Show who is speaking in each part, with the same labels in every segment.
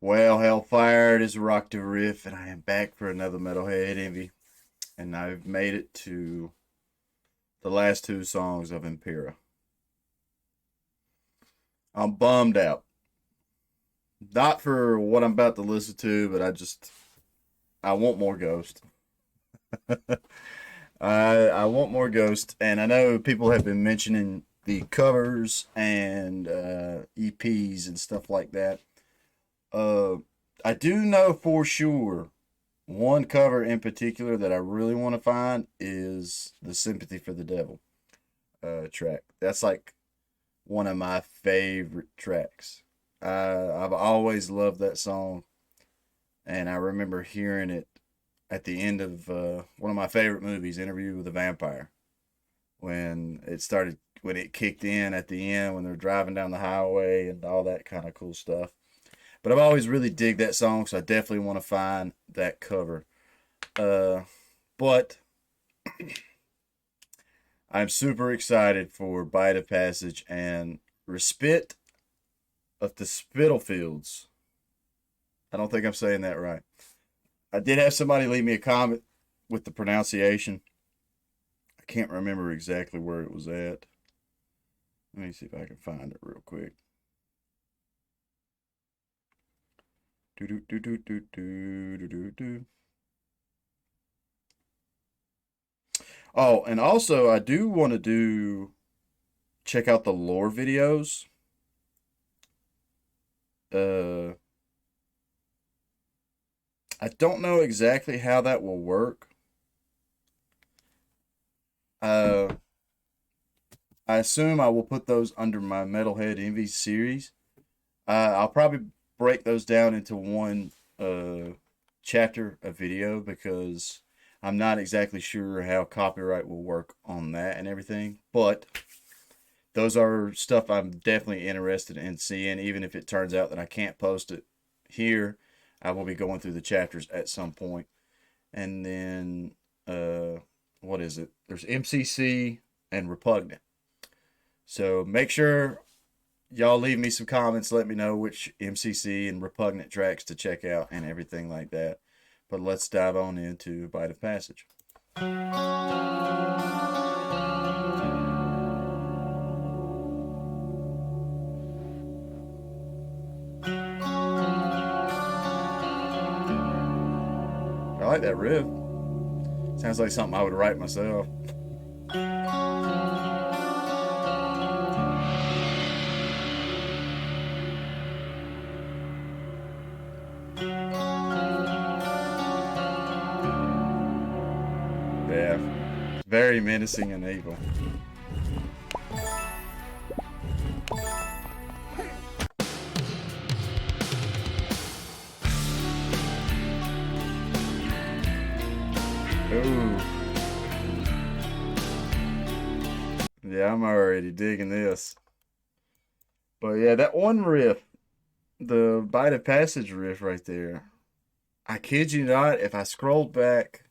Speaker 1: Well, Hellfire, it is Rock to Riff, and I am back for another Metalhead Envy. And I've made it to the last two songs of Impera. I'm bummed out. Not for what I'm about to listen to, but I want more Ghost. I want more Ghost, and I know people have been mentioning the covers and EPs and stuff like that. Uh, I do know for sure one cover in particular that I really want to find is the Sympathy for the Devil track. That's like one of my favorite tracks. I've always loved that song, and I remember hearing it at the end of one of my favorite movies, Interview with a Vampire, when it kicked in at the end when they're driving down the highway and all that kind of cool stuff. But I've always really dig that song, so I definitely want to find that cover. Uh, but I'm super excited for Bite of Passage and Respite of the Spitalfields. I don't think I'm saying that right. I did have somebody leave me a comment with the pronunciation. I can't remember exactly where it was at. Let me see if I can find it real quick. Do do do do do do do do do. Oh, and also I do want to do check out the lore videos. Uh, I don't know exactly how that will work. Uh, I assume I will put those under my Metalhead Envies series. I'll probably break those down into one chapter of video because I'm not exactly sure how copyright will work on that and everything. But those are stuff I'm definitely interested in seeing, even if it turns out that I can't post it here. I will be going through the chapters at some point. And then, what is it? There's MCC and Repugnant. So make sure y'all leave me some comments. Let me know which MCC and Repugnant tracks to check out and everything like that. But let's dive on into Bite of Passage. I like that riff. Sounds like something I would write myself. Yeah. Very menacing and evil. Ooh. Yeah, I'm already digging this. But yeah, that one riff, the Bite of Passage riff right there. I kid you not, if I scrolled back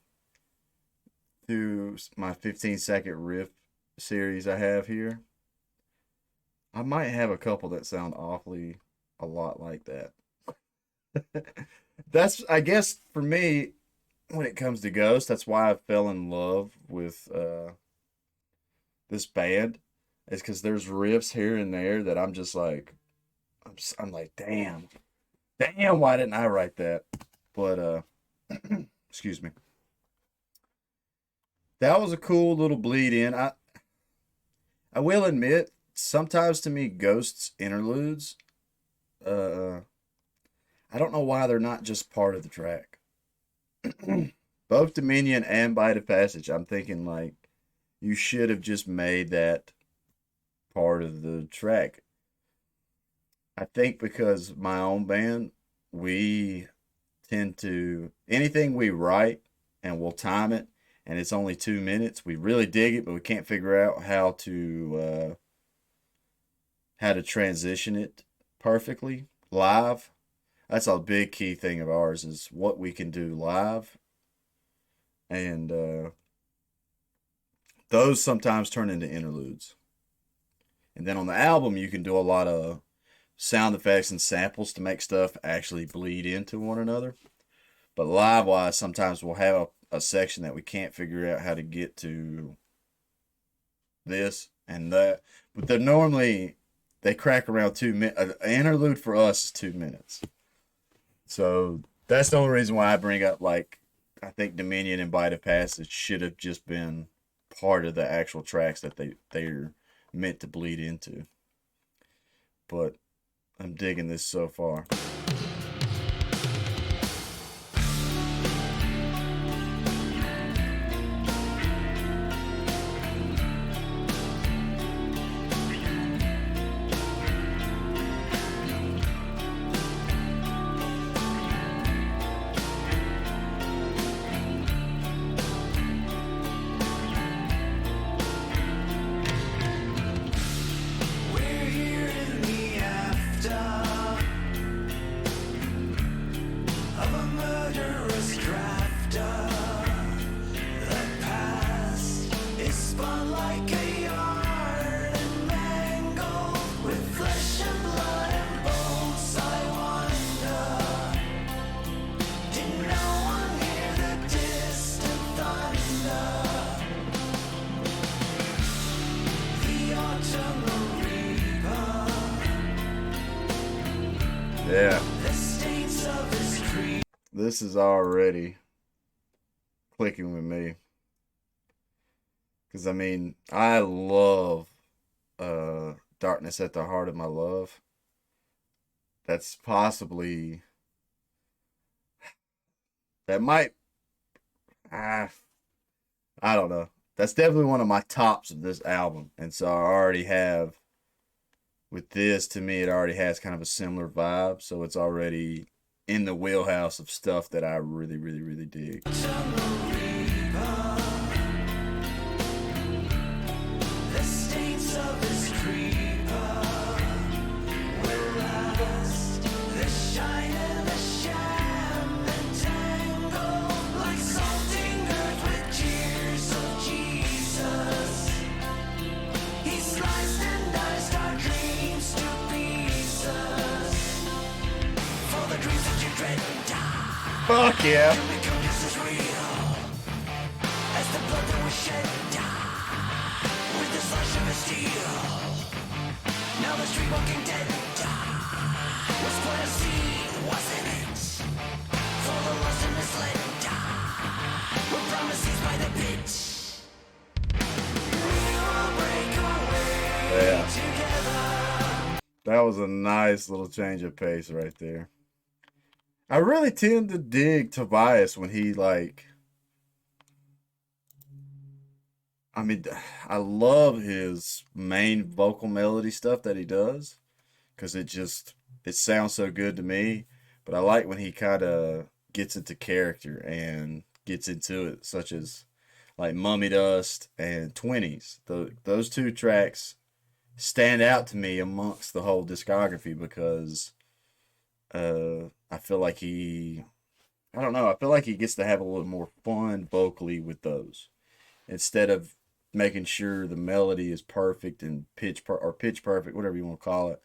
Speaker 1: to my 15-second riff series I have here, I might have a couple that sound awfully a lot like that. That's, I guess, for me, when it comes to Ghost, that's why I fell in love with this band, is because there's riffs here and there that I'm just like, I'm like, damn, why didn't I write that? But excuse me. That was a cool little bleed in. I will admit, sometimes to me, Ghost's interludes, uh, I don't know why they're not just part of the track. Both Dominion and Bite of Passage, I'm thinking like you should have just made that part of the track. I think because my own band, we tend to anything we write and we'll time it and it's only 2 minutes. We really dig it, but we can't figure out how to transition it perfectly live. That's a big key thing of ours is what we can do live, and those sometimes turn into interludes. And then on the album, you can do a lot of sound effects and samples to make stuff actually bleed into one another. But live wise, sometimes we'll have a section that we can't figure out how to get to this and that. But they're normally, they crack around 2 minutes. An interlude for us is 2 minutes. So that's the only reason why I bring up, like, I think Dominion and Bite of Passage should have just been part of the actual tracks that they're meant to bleed into. But I'm digging this so far. Yeah. This is already clicking with me. Because, I mean, I love Darkness at the Heart of My Love. That's possibly... That might... I don't know. That's definitely one of my tops of this album. And so I already have... With this, to me, it already has kind of a similar vibe. So it's already in the wheelhouse of stuff that I really, really, really dig. Fuck yeah. Now the street walking dead was what I see, wasn't it? For the lost and misled were promises by the pit. We will break away together. That was a nice little change of pace right there. I really tend to dig Tobias when he, like... I mean, I love his main vocal melody stuff that he does. Because it sounds so good to me. But I like when he kind of gets into character and gets into it. Such as, like, Mummy Dust and 20s. Those two tracks stand out to me amongst the whole discography because... I feel like I don't know, I feel like he gets to have a little more fun vocally with those. Instead of making sure the melody is perfect and pitch perfect, whatever you want to call it,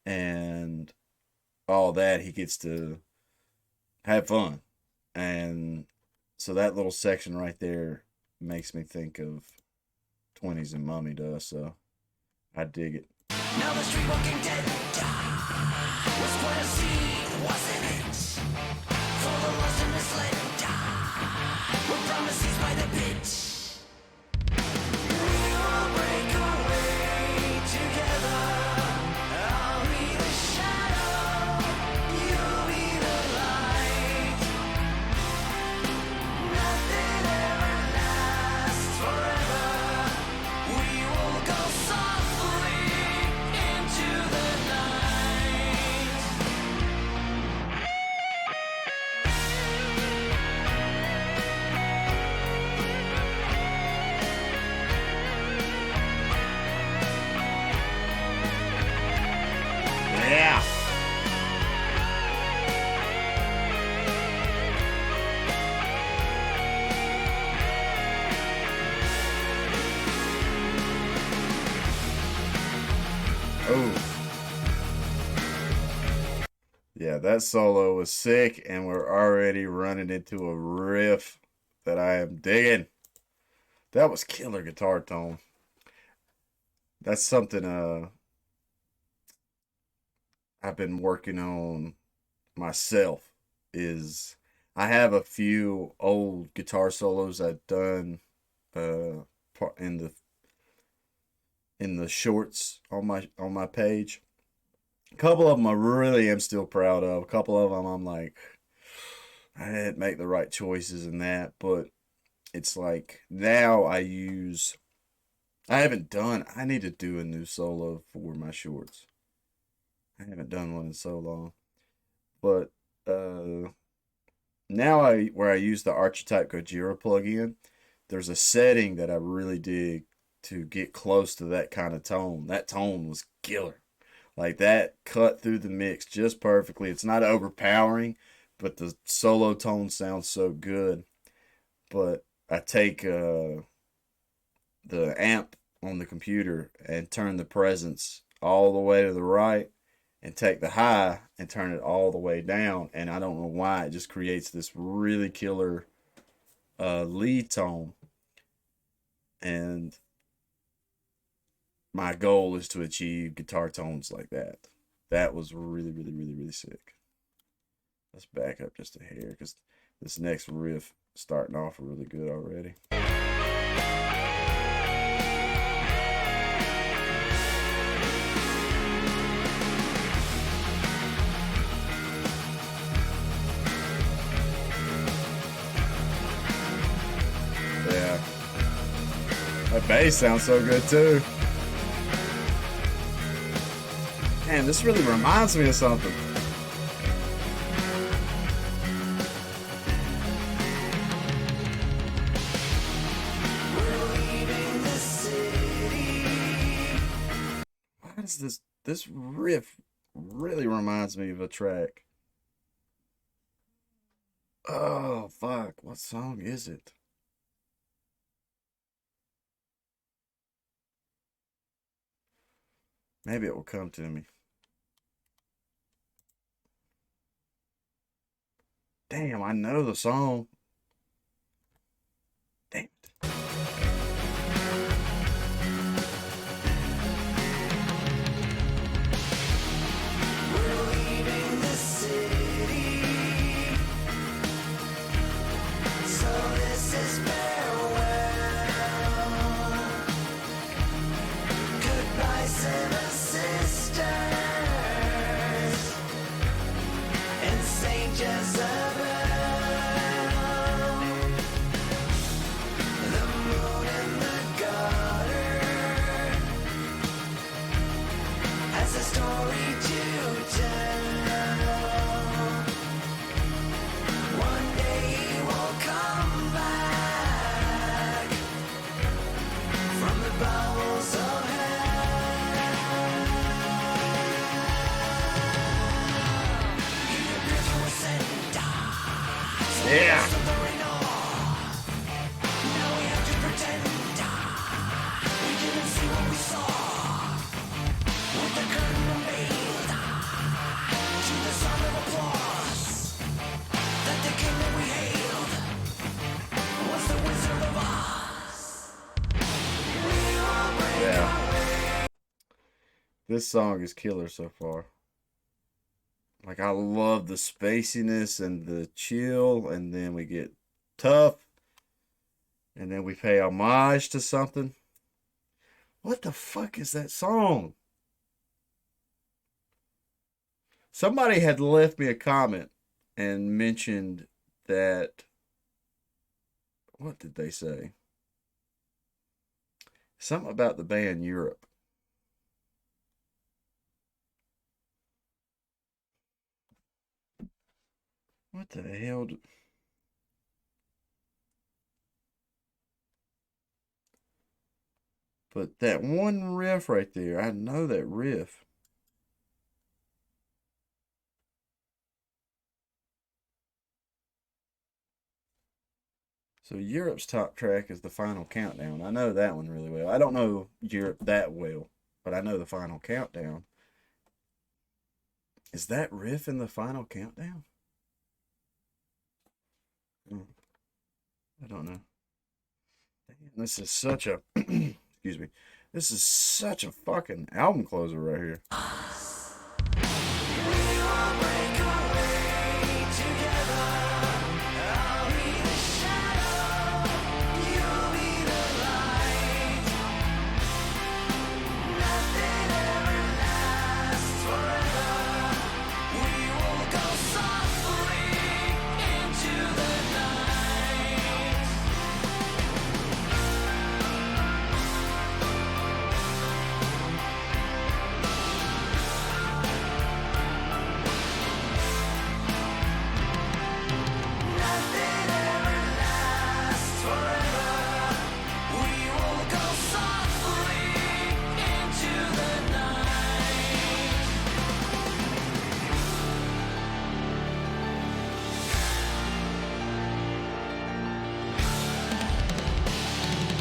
Speaker 1: and all that, he gets to have fun. And so that little section right there makes me think of 20s and Mummy Dust, so I dig it. Now the street walking dead was quite a scene, wasn't it? For the lost and misled were promises by the pit. We will break away together. I'll be the shadow, you'll be the light. Nothing ever lasts forever. We will go softly into the night. that solo was sick, and we're already running into a riff that I am digging. That was killer guitar tone. That's something I've been working on myself. Is I have a few old guitar solos I've done uh in the shorts on my page. A couple of them I really am still proud of. A couple of them I'm like I didn't make the right choices in that, but it's like now I haven't done I need to do a new solo for my shorts. I haven't done one in so long. But now I where I use the Archetype Gojira plugin, there's a setting that I really dig to get close to that kind of tone. That tone was killer. Like that cut through the mix just perfectly. It's not overpowering, but the solo tone sounds so good. But I take the amp on the computer and turn the presence all the way to the right and take the high and turn it all the way down. And I don't know why it just creates this really killer lead tone. And my goal is to achieve guitar tones like that. That was really, really, really, really sick. Let's back up just a hair because this next riff starting off really good already. Yeah. That bass sounds so good too. Man, this really reminds me of something. Why does this riff really reminds me of a track? Oh fuck, what song is it? Maybe it will come to me. Damn, I know the song. Damn it. Yeah. Yeah. This song is killer so far. Like I love the spaciness and the chill, and then we get tough, and then we pay homage to something. What the fuck is that song? Somebody had left me a comment and mentioned that. What did they say? Something about the band Europe. What the hell? But that one riff right there, I know that riff. So Europe's top track is the Final Countdown. I know that one really well. I don't know Europe that well, but I know the Final Countdown. Is that riff in the final countdown? I don't know. Damn, this is such a excuse me. This is such a fucking album closer right here.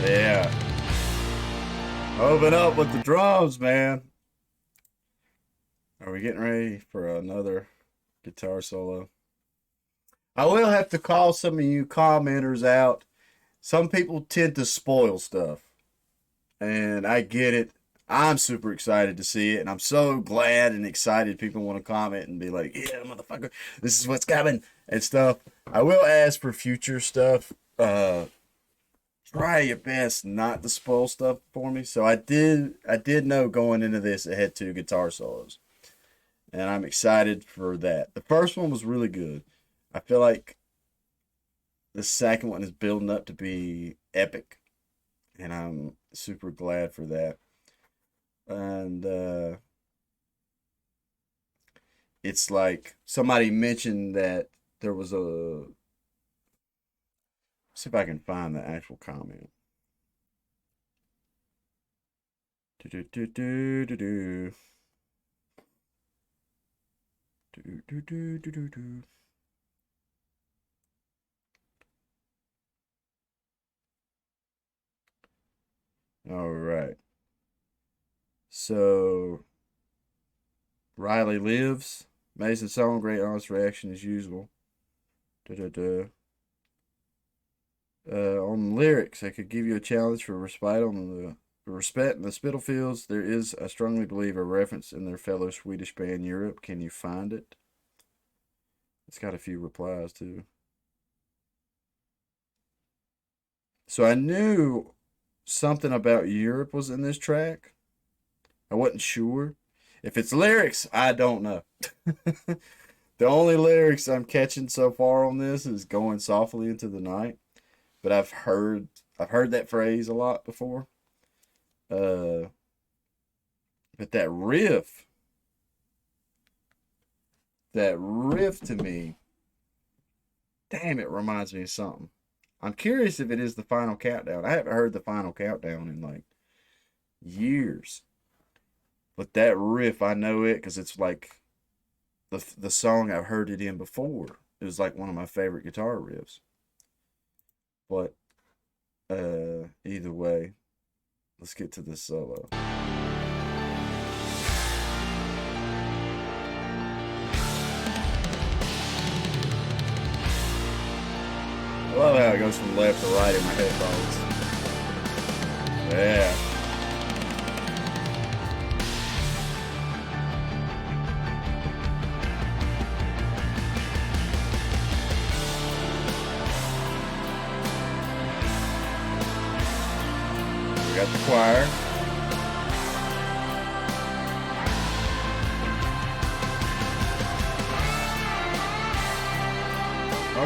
Speaker 1: Yeah. Open up with the drums, man. Are we getting ready for another guitar solo? I will have to call some of you commenters out. Some people tend to spoil stuff. And I get it. I'm super excited to see it. And I'm so glad and excited people want to comment and be like, yeah, motherfucker, this is what's coming and stuff. I will ask for future stuff. Try your best not to spoil stuff for me. So I did know going into this it had 2 guitar solos. And I'm excited for that. The first one was really good. I feel like the second one is building up to be epic. And I'm super glad for that. And it's like somebody mentioned that there was a, see if I can find the actual comment. Do do do do do do. Do do do do do do. All right. So Riley lives. Amazing song, great honest reaction as usual. Da da da. On lyrics, I could give you a challenge for Respite on the Respite in the Spitalfields. There is, I strongly believe, a reference in their fellow Swedish band Europe. Can you find it? It's got a few replies too. So I knew something about Europe was in this track. I wasn't sure. If it's lyrics, I don't know. The only lyrics I'm catching so far on this is going softly into the night. But I've heard that phrase a lot before. But that riff to me, damn, it reminds me of something. I'm curious if it is the final countdown. I haven't heard the final countdown in like years. But that riff, I know it because it's like the song I've heard it in before. It was like one of my favorite guitar riffs. But either way, let's get to this solo. I love how it goes from left to right in my headphones. Yeah. We got the choir.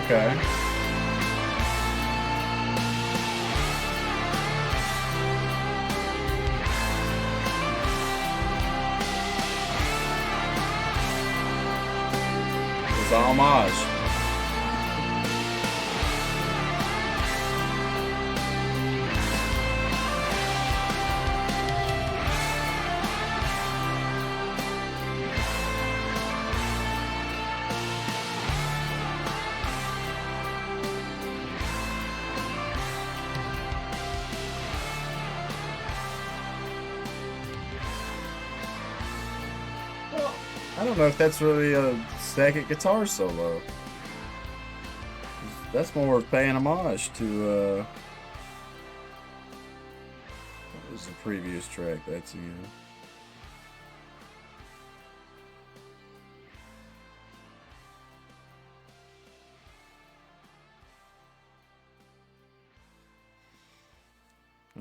Speaker 1: Okay. It's a homage. I don't know if that's really a second guitar solo. That's more paying homage to what was the previous track that's in.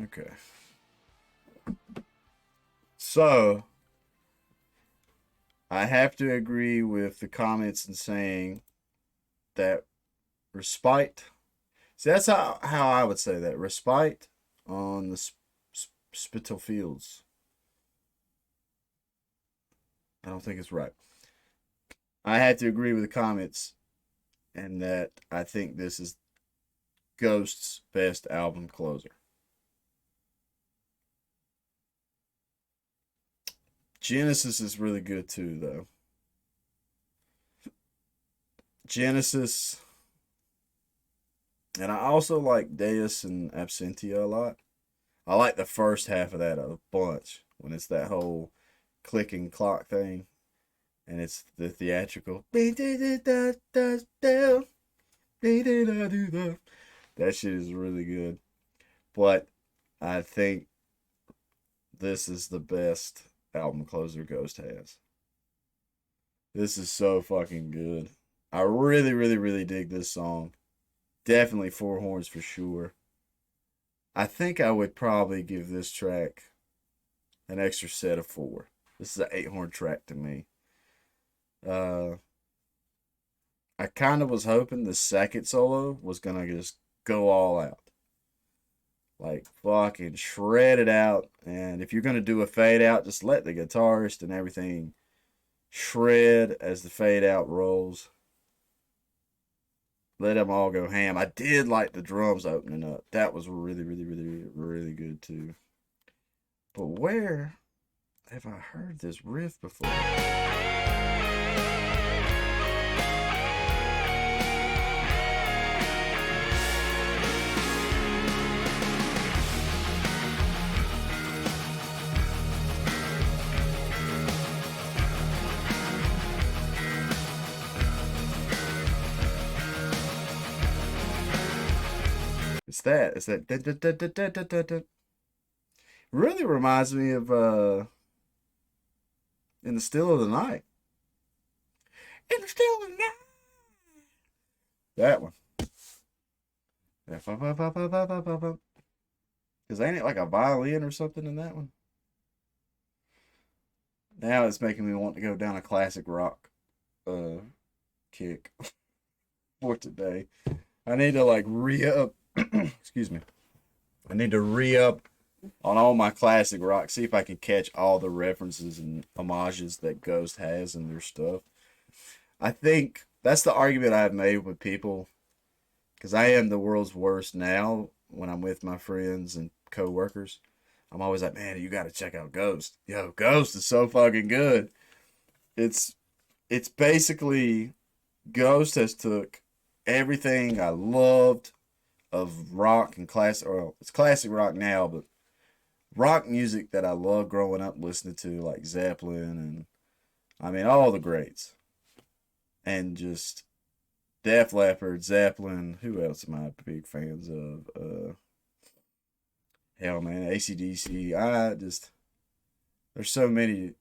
Speaker 1: Okay. So I have to agree with the comments in saying that Respite. See, that's how I would say that. Respite on the Spitalfields. I don't think it's right. I have to agree with the comments and that I think this is Ghost's best album closer. Genesis is really good too, though. Genesis, and I also like Deus and Absentia a lot. I like the first half of that a bunch when it's that whole clicking clock thing and it's the theatrical. That shit is really good. But I think this is the best album closer Ghost has. This is so fucking good. I really, really, really dig this song. Definitely Four Horns for sure. I think I would probably give this track an extra set of four. This is an 8-horn track to me. Uh, I kind of was hoping the second solo was gonna just go all out, like fucking shred it out. And if you're gonna do a fade out, just let the guitarist and everything shred as the fade out rolls. Let them all go ham. I did like the drums opening up. That was really, really, really, really good too. But where have I heard this riff before? It's that. It's that. Really reminds me of In the Still of the Night. In the Still of the Night. That one. Because ain't it like a violin or something in that one? Now it's making me want to go down a classic rock uh kick for today. I need to like re up. Excuse me. I need to re up on all my classic rock. See if I can catch all the references and homages that Ghost has in their stuff. I think that's the argument I've made with people because I am the world's worst now when I'm with my friends and coworkers. I'm always like, man, you got to check out Ghost. Yo, Ghost is so fucking good. It's it's basically Ghost has took everything I loved of rock and classic. Or it's classic rock now, but rock music that I loved growing up listening to, like Zeppelin and I mean all the greats, and just Def Leppard, Zeppelin. Who else am I big fans of? Hell, man, ACDC. I just there's so many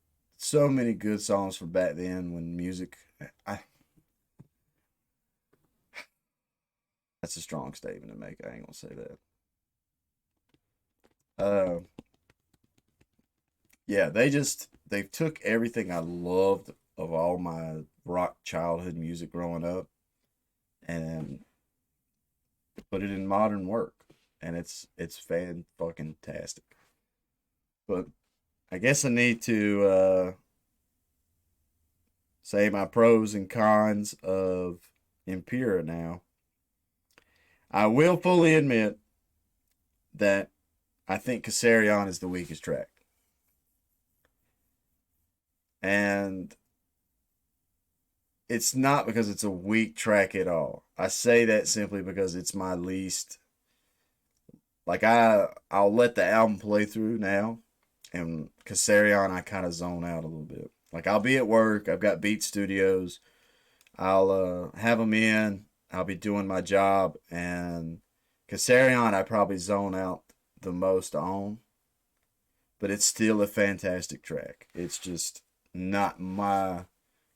Speaker 1: good songs from back then when music. I That's a strong statement to make. I ain't gonna say that. Uh, yeah, they took everything I loved of all my rock childhood music growing up and put it in modern work, and it's fan fucking tastic. But I guess I need to say my pros and cons of Impera now. I will fully admit that I think Cassarion is the weakest track. And it's not because it's a weak track at all. I say that simply because it's my least like I'll let the album play through now and Cassarion I kind of zone out a little bit. Like I'll be at work. I've got Beat Studios. I'll have them in. I'll be doing my job, and Kassarion I probably zone out the most on, but it's still a fantastic track. It's just not my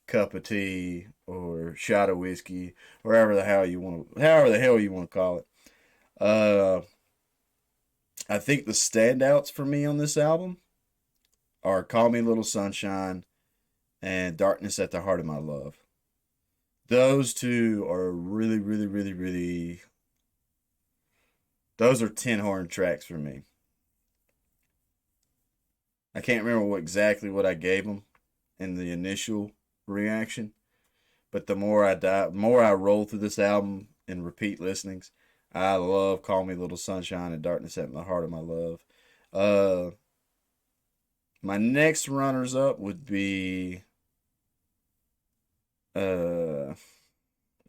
Speaker 1: cup of tea or shot of whiskey, or however the hell you want to call it. Uh, I think the standouts for me on this album are "Call Me Little Sunshine" and "Darkness at the Heart of My Love." Those two are really, really, really, really. Those are tin horn tracks for me. I can't remember what I gave them in the initial reaction, but more I roll through this album in repeat listenings. I love "Call Me Little Sunshine" and "Darkness at the Heart of My Love." Uh, my next runners up would be uh,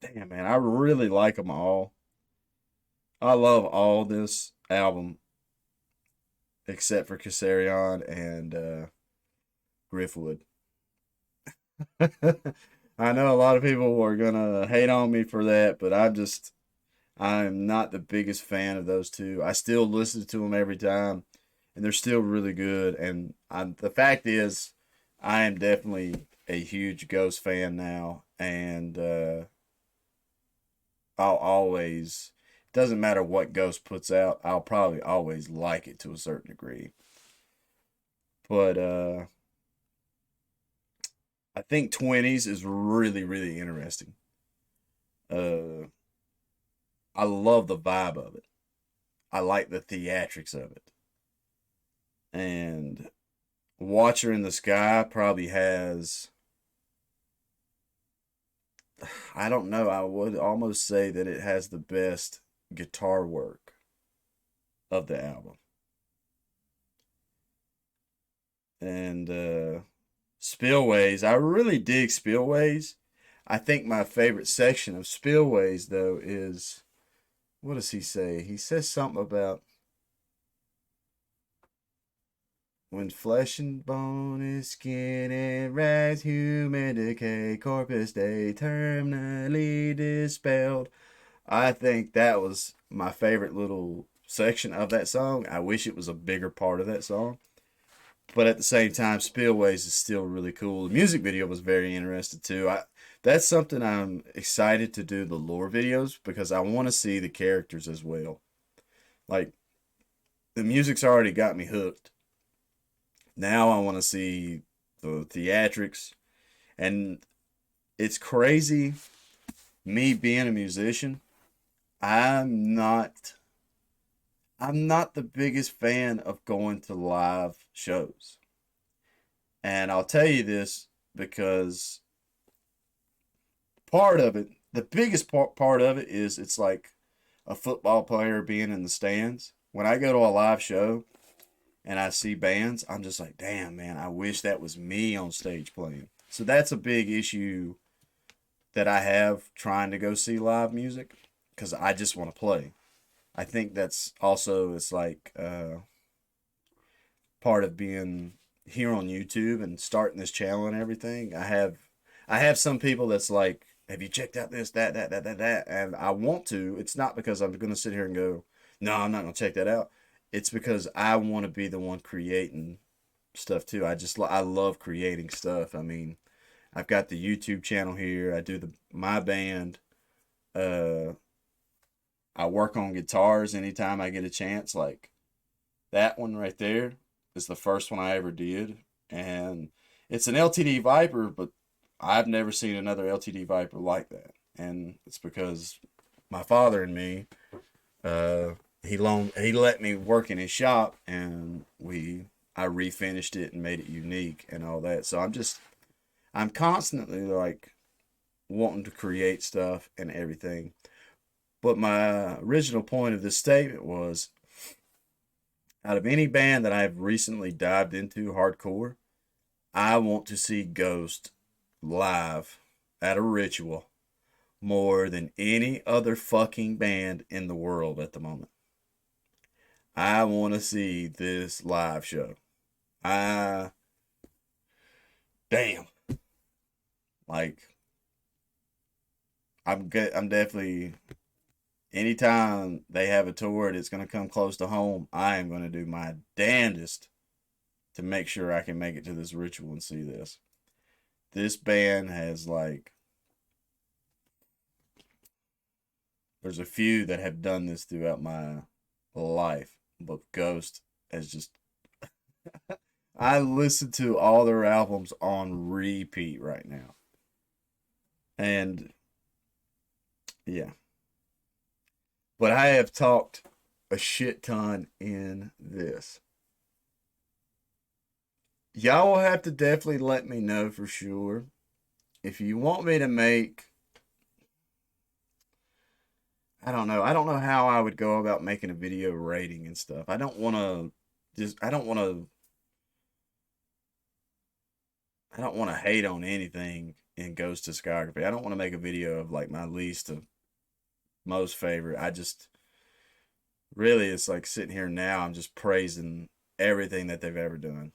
Speaker 1: damn man, I really like them all. I love all this album except for Kassarion and Griffwood. I know a lot of people are gonna hate on me for that, but I'm not the biggest fan of those two. I still listen to them every time, and they're still really good. And the fact is, I am definitely a huge Ghost fan now, and I'll always. Doesn't matter what Ghost puts out, I'll probably always like it to a certain degree. But I think 20s is really, really interesting. Uh, I love the vibe of it. I like the theatrics of it. And Watcher in the Sky probably has, I don't know, I would almost say that it has the best guitar work of the album. And Spillways, I really dig Spillways. I think my favorite section of Spillways, though, is what does he say? He says something about when flesh and bone is skin and rags, human decay, corpus day, terminally dispelled. I think that was my favorite little section of that song. I wish it was a bigger part of that song. But at the same time, Spillways is still really cool. The music video was very interesting too. That's something I'm excited to do the lore videos because I want to see the characters as well. Like the music's already got me hooked. Now I want to see the theatrics, and it's crazy. Me being a musician, I'm not I'm not the biggest fan of going to live shows. And I'll tell you this because part of it, the biggest part of it is it's like a football player being in the stands. When I go to a live show and I see bands, I'm just like, damn, man, I wish that was me on stage playing. So that's a big issue that I have trying to go see live music because I just want to play. I think that's also it's like part of being here on YouTube and starting this channel and everything. I have some people that's like, have you checked out this, that, and I want to. It's not because I'm gonna sit here and go, no, I'm not gonna check that out. It's because I want to be the one creating stuff too. I love creating stuff. I mean, I've got the YouTube channel here. I do the my band. Uh, I work on guitars anytime I get a chance. Like that one right there is the first one I ever did, and it's an LTD Viper, but I've never seen another LTD Viper like that, and it's because my father and me, uh, he let me work in his shop, and I refinished it and made it unique and all that. So I'm constantly like wanting to create stuff and everything. But my original point of this statement was out of any band that I've recently dived into hardcore, I want to see Ghost live at a ritual more than any other fucking band in the world at the moment. I want to see this live show. I damn. Like, I'm definitely, anytime they have a tour that's gonna come close to home, I am gonna do my damnedest to make sure I can make it to this ritual and see this. This band has like, there's a few that have done this throughout my life, but Ghost has just, I listen to all their albums on repeat right now. And yeah, but I have talked a shit ton in this. Y'all will have to definitely let me know for sure if you want me to make. I don't know. I don't know how I would go about making a video rating and stuff. I don't want to just. I don't want to hate on anything in Ghost discography. I don't want to make a video of like my least to most favorite. I just really, it's like sitting here now. I'm just praising everything that they've ever done.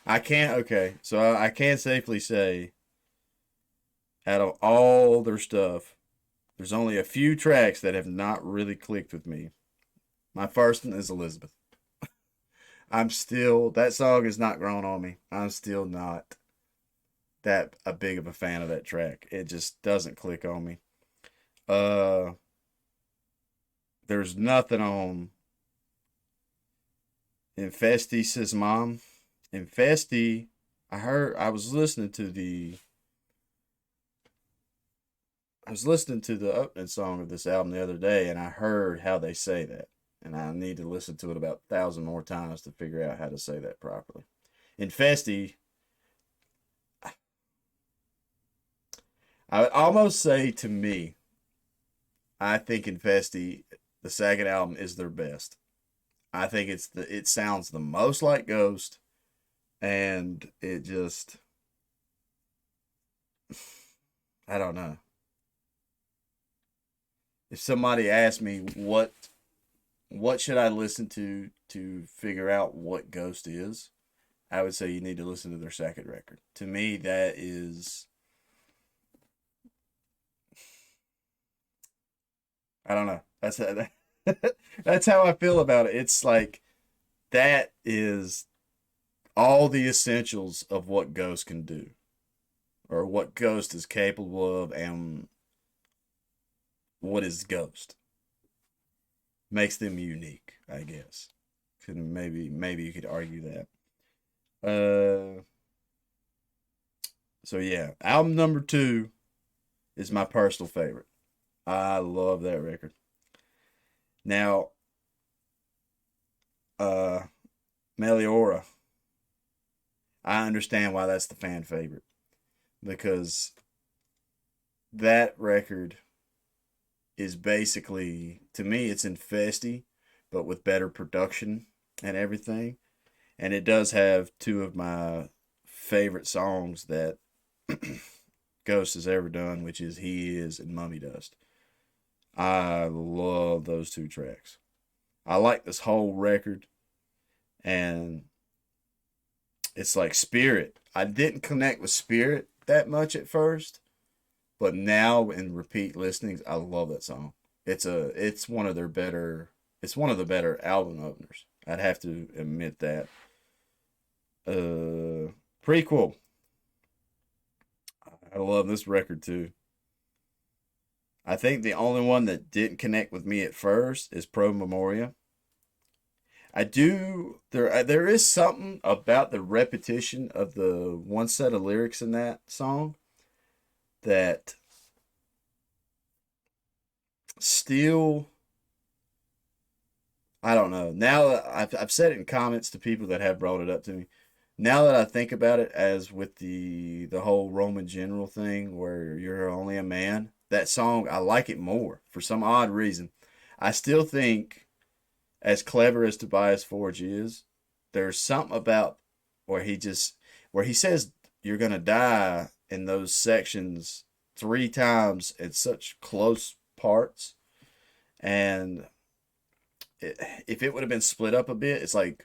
Speaker 1: I can't. Okay, so I can safely say, out of all their stuff, there's only a few tracks that have not really clicked with me. My first one is Elizabeth. I'm still, that song has not grown on me. I'm still not that a big of a fan of that track. It just doesn't click on me. Uh, there's nothing on Infesti says mom. Infesti, I was listening to the opening song of this album the other day, and I heard how they say that, and I need to listen to it about 1,000 more times to figure out how to say that properly. Infesti, I would almost say, to me, I think Infesti, the second album, is their best. I think it sounds the most like Ghost, and it just, I don't know. If somebody asked me what should I listen to figure out what Ghost is, I would say you need to listen to their second record. To me, that is, I don't know. That's how I feel about it. It's like that is all the essentials of what Ghost can do, or what Ghost is capable of, and what is Ghost makes them unique, I guess. Maybe you could argue that. Uh, so yeah, album number two is my personal favorite. I love that record. Now, uh, Meliora, I understand why that's the fan favorite, because that record is basically, to me, it's Infesty, but with better production and everything. And it does have two of my favorite songs that Ghost has ever done, which is He Is and Mummy Dust. I love those two tracks. I like this whole record, and it's like Spirit. I didn't connect with Spirit that much at first, but now in repeat listenings, I love that song. It's one of their better, it's one of the better album openers. I'd have to admit that. Prequel. I love this record too. I think the only one that didn't connect with me at first is Pro Memoria. I do there is something about the repetition of the one set of lyrics in that song that still, I don't know. Now that I've said it in comments to people that have brought it up to me. Now that I think about it, as with the whole Roman general thing where you're only a man, that song I like it more for some odd reason. I still think, as clever as Tobias Forge is, there's something about where where he says you're gonna die in those sections three times in such close parts, and if it would have been split up a bit, it's like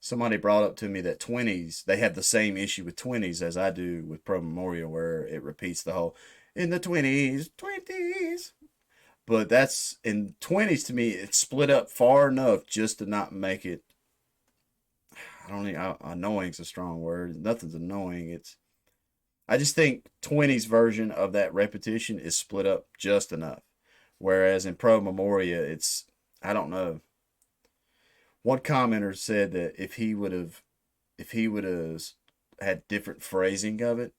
Speaker 1: somebody brought up to me that twenties they have the same issue with twenties as I do with Pro Memorial, where it repeats the whole in the twenties. But that's in twenties to me. It's split up far enough just to not make it. I don't need annoying's a strong word. Nothing's annoying. It's I just think twenties version of that repetition is split up just enough. Whereas in Pro Memoria, it's I don't know. One commenter said that if he would have had different phrasing of it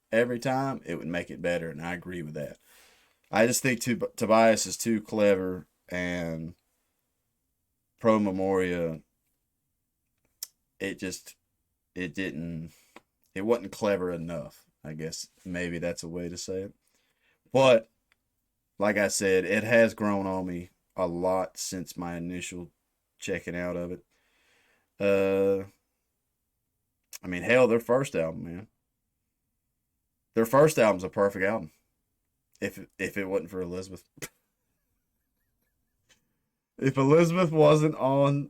Speaker 1: every time, it would make it better, and I agree with that. I just think Tobias is too clever, and Pro Memoria, it just it didn't it wasn't clever enough. I guess maybe that's a way to say it. But like I said, it has grown on me a lot since my initial checking out of it. Uh, I mean, hell, their first album, man. Their first album's a perfect album. If it wasn't for Elizabeth, if Elizabeth wasn't on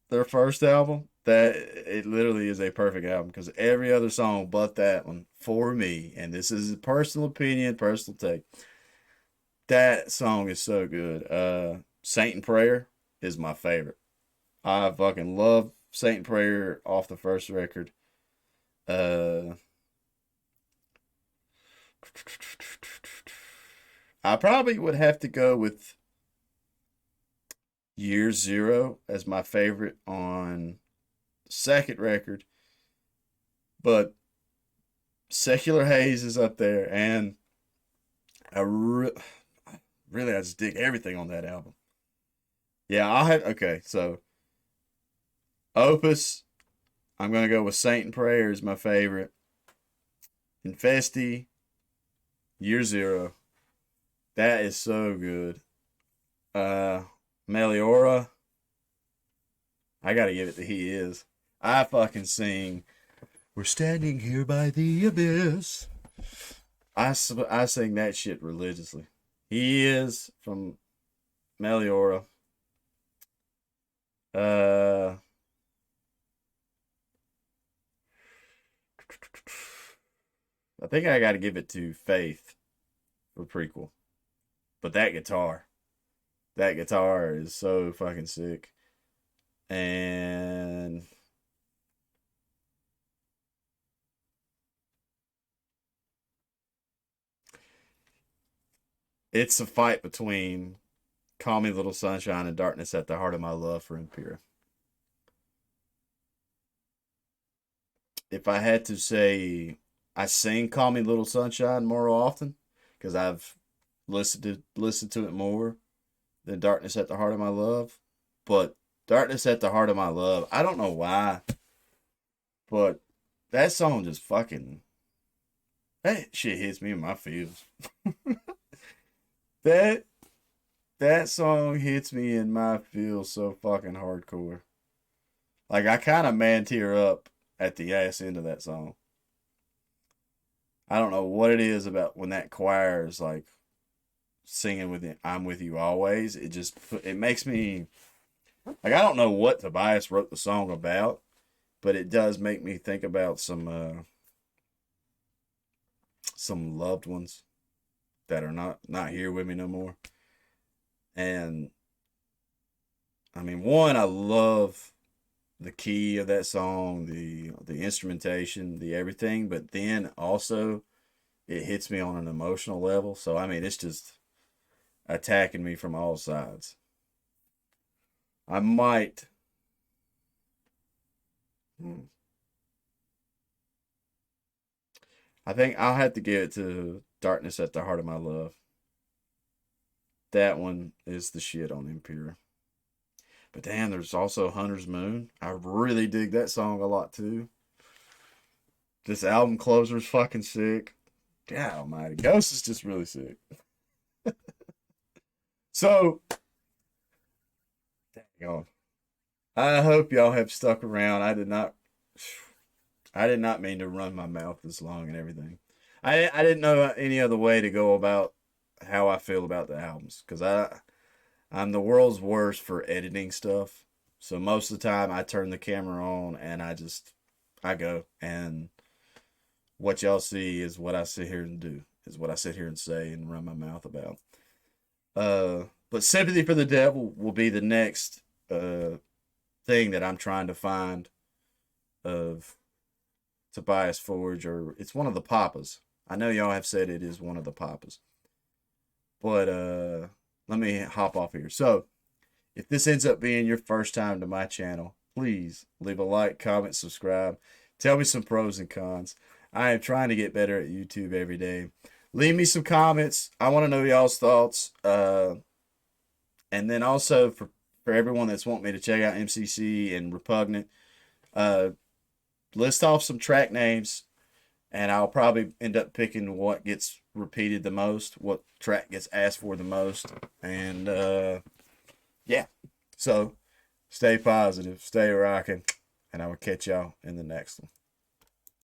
Speaker 1: their first album, that it literally is a perfect album because every other song but that one for me, and this is a personal opinion, personal take. That song is so good. Saint and Prayer is my favorite. I fucking love Saint and Prayer off the first record. Uh, I probably would have to go with Year Zero as my favorite on the second record, but Secular Haze is up there, and I really I just dig everything on that album. Yeah, I have okay. So Opus, I'm gonna go with Saint and Prayer is my favorite. Infesti, Year Zero, that is so good. Uh, Meliora, I gotta give it to He Is. I fucking sing. We're standing here by the abyss. I sing that shit religiously. He Is from Meliora. Uh, I think I got to give it to Faith for prequel. But that guitar is so fucking sick. And it's a fight between Call Me Little Sunshine and Darkness at the Heart of My Love for Impera. If I had to say, I sing Call Me Little Sunshine more often because I've listened to it more than Darkness at the Heart of My Love. But Darkness at the Heart of My Love, I don't know why, but that song just fucking that shit hits me in my feels. that that song hits me in my feels so fucking hardcore. Like I kind of man tear up at the ass end of that song. I don't know what it is about when that choir is like singing with it. I'm with you always. It makes me like I don't know what Tobias wrote the song about, but it does make me think about some loved ones that are not here with me no more. And I mean, one, I love the key of that song, the instrumentation, the everything, but then also it hits me on an emotional level. So I mean, it's just attacking me from all sides. I might. hmm, I think I'll have to give it to Darkness at the Heart of My Love. That one is the shit on Imperial. But damn, there's also Hunter's Moon. I really dig that song a lot too. This album closer's fucking sick. God almighty. Ghost is just really sick. So, dang on. I hope y'all have stuck around. I did not mean to run my mouth this long and everything. I didn't know any other way to go about how I feel about the albums because I'm the world's worst for editing stuff. So most of the time I turn the camera on and I go, and what y'all see is what I sit here and do, is what I sit here and say and run my mouth about. But Sympathy for the Devil will be the next thing that I'm trying to find of Tobias Forge, or it's one of the Papas. I know y'all have said it is one of the Papas. But let me hop off here. So, if this ends up being your first time to my channel, please leave a like, comment, subscribe. Tell me some pros and cons. I am trying to get better at YouTube every day. Leave me some comments. I want to know y'all's thoughts. And then also for everyone that's wanting me to check out MCC and Repugnant, list off some track names, and I'll probably end up picking what gets repeated the most, what track gets asked for the most, and yeah. So stay positive, stay rocking, and I will catch y'all in the next one.